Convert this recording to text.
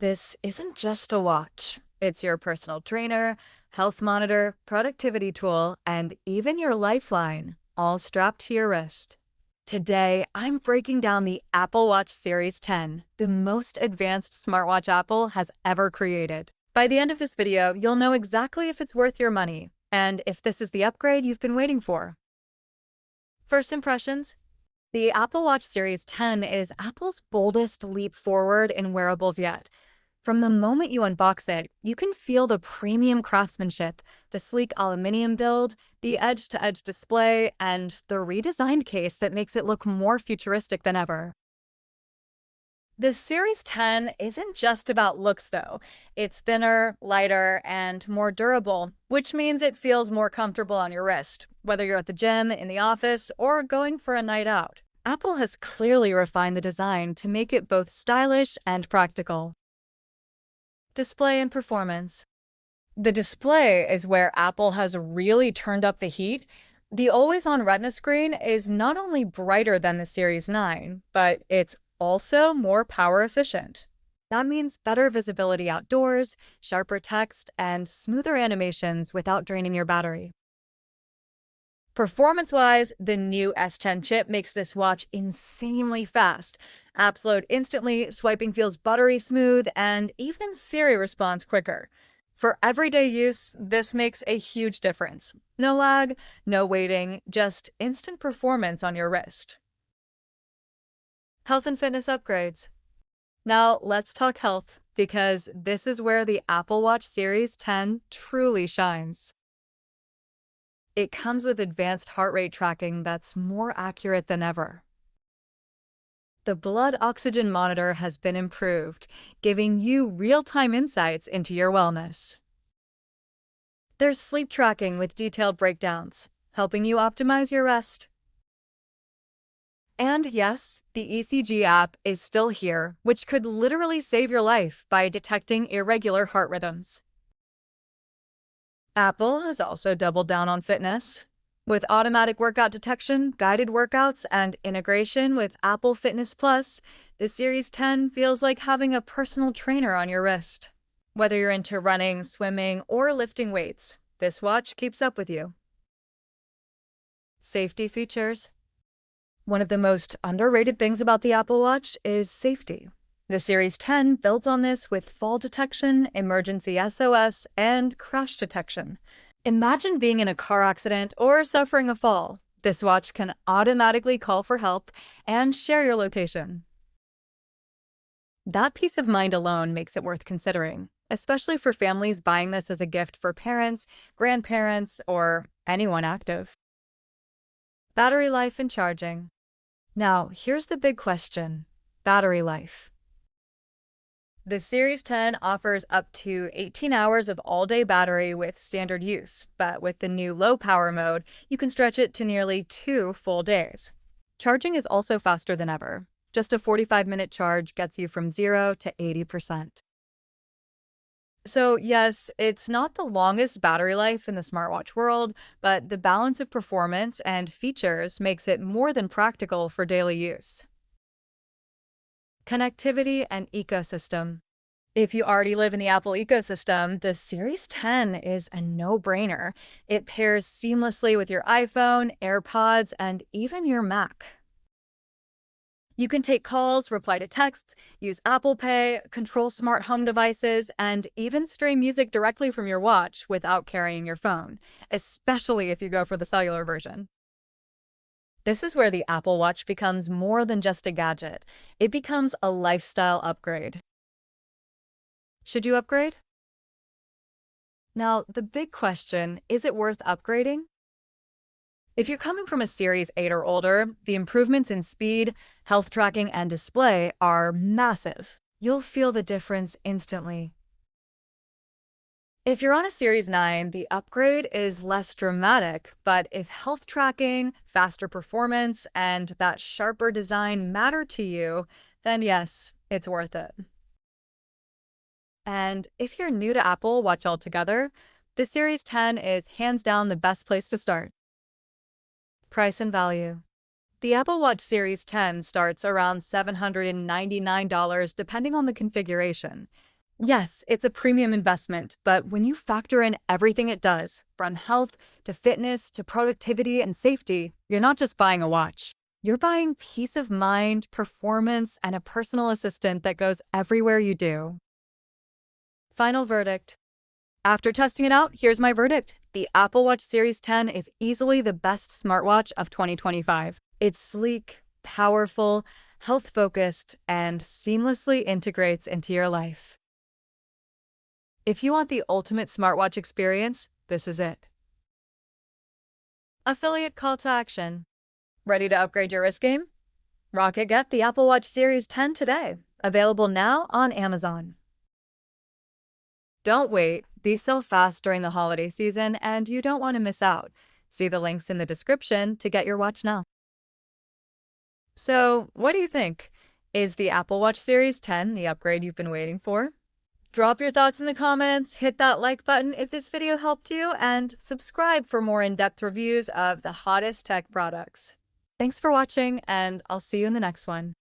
This isn't just a watch. It's your personal trainer, health monitor, productivity tool, and even your lifeline, all strapped to your wrist. Today, I'm breaking down the Apple Watch Series 10, the most advanced smartwatch Apple has ever created. By the end of this video, you'll know exactly if it's worth your money, and if this is the upgrade you've been waiting for. First impressions. The Apple Watch Series 10 is Apple's boldest leap forward in wearables yet. From the moment you unbox it, you can feel the premium craftsmanship, the sleek aluminum build, the edge-to-edge display, and the redesigned case that makes it look more futuristic than ever. The Series 10 isn't just about looks, though. It's thinner, lighter, and more durable, which means it feels more comfortable on your wrist, whether you're at the gym, in the office, or going for a night out. Apple has clearly refined the design to make it both stylish and practical. Display and performance. The display is where Apple has really turned up the heat. The always-on Retina screen is not only brighter than the Series 9, but it's also more power efficient. That means better visibility outdoors, sharper text, and smoother animations without draining your battery. Performance-wise, the new S10 chip makes this watch insanely fast. Apps load instantly, swiping feels buttery smooth, and even Siri responds quicker. For everyday use, this makes a huge difference. No lag, no waiting, just instant performance on your wrist. Health and fitness upgrades. Now let's talk health, because this is where the Apple Watch Series 10 truly shines. It comes with advanced heart rate tracking that's more accurate than ever. The blood oxygen monitor has been improved, giving you real-time insights into your wellness. There's sleep tracking with detailed breakdowns, helping you optimize your rest. And yes, the ECG app is still here, which could literally save your life by detecting irregular heart rhythms. Apple has also doubled down on fitness. With automatic workout detection, guided workouts, and integration with Apple Fitness Plus, the Series 10 feels like having a personal trainer on your wrist. Whether you're into running, swimming, or lifting weights, this watch keeps up with you. Safety features. One of the most underrated things about the Apple Watch is safety. The Series 10 builds on this with fall detection, emergency SOS, and crash detection. Imagine being in a car accident or suffering a fall. This watch can automatically call for help and share your location. That peace of mind alone makes it worth considering, especially for families buying this as a gift for parents, grandparents, or anyone active. Battery life and charging. Now, here's the big question: battery life. The Series 10 offers up to 18 hours of all-day battery with standard use, but with the new low-power mode, you can stretch it to nearly 2 full days. Charging is also faster than ever. Just a 45-minute charge gets you from 0 to 80%. So yes, it's not the longest battery life in the smartwatch world, but the balance of performance and features makes it more than practical for daily use. Connectivity and ecosystem. If you already live in the Apple ecosystem, the Series 10 is a no-brainer. It pairs seamlessly with your iPhone, AirPods, and even your Mac. You can take calls, reply to texts, use Apple Pay, control smart home devices, and even stream music directly from your watch without carrying your phone, especially if you go for the cellular version. This is where the Apple Watch becomes more than just a gadget. It becomes a lifestyle upgrade. Should you upgrade? Now, the big question, is it worth upgrading? If you're coming from a Series 8 or older, the improvements in speed, health tracking, and display are massive. You'll feel the difference instantly. If you're on a Series 9, the upgrade is less dramatic, but if health tracking, faster performance, and that sharper design matter to you, then yes, it's worth it. And if you're new to Apple Watch altogether, the Series 10 is hands down the best place to start. Price and value. The Apple Watch Series 10 starts around $799 depending on the configuration. Yes, it's a premium investment, but when you factor in everything it does, from health to fitness to productivity and safety, you're not just buying a watch. You're buying peace of mind, performance, and a personal assistant that goes everywhere you do. Final verdict. After testing it out, here's my verdict. The Apple Watch Series 10 is easily the best smartwatch of 2025. It's sleek, powerful, health-focused, and seamlessly integrates into your life. If you want the ultimate smartwatch experience, this is it. Affiliate call to action. Ready to upgrade your wrist game? Rocket get the Apple Watch Series 10 today. Available now on Amazon. Don't wait. These sell fast during the holiday season, and you don't want to miss out. See the links in the description to get your watch now. So, what do you think? Is the Apple Watch Series 10 the upgrade you've been waiting for? Drop your thoughts in the comments, hit that like button if this video helped you, and subscribe for more in-depth reviews of the hottest tech products. Thanks for watching, and I'll see you in the next one.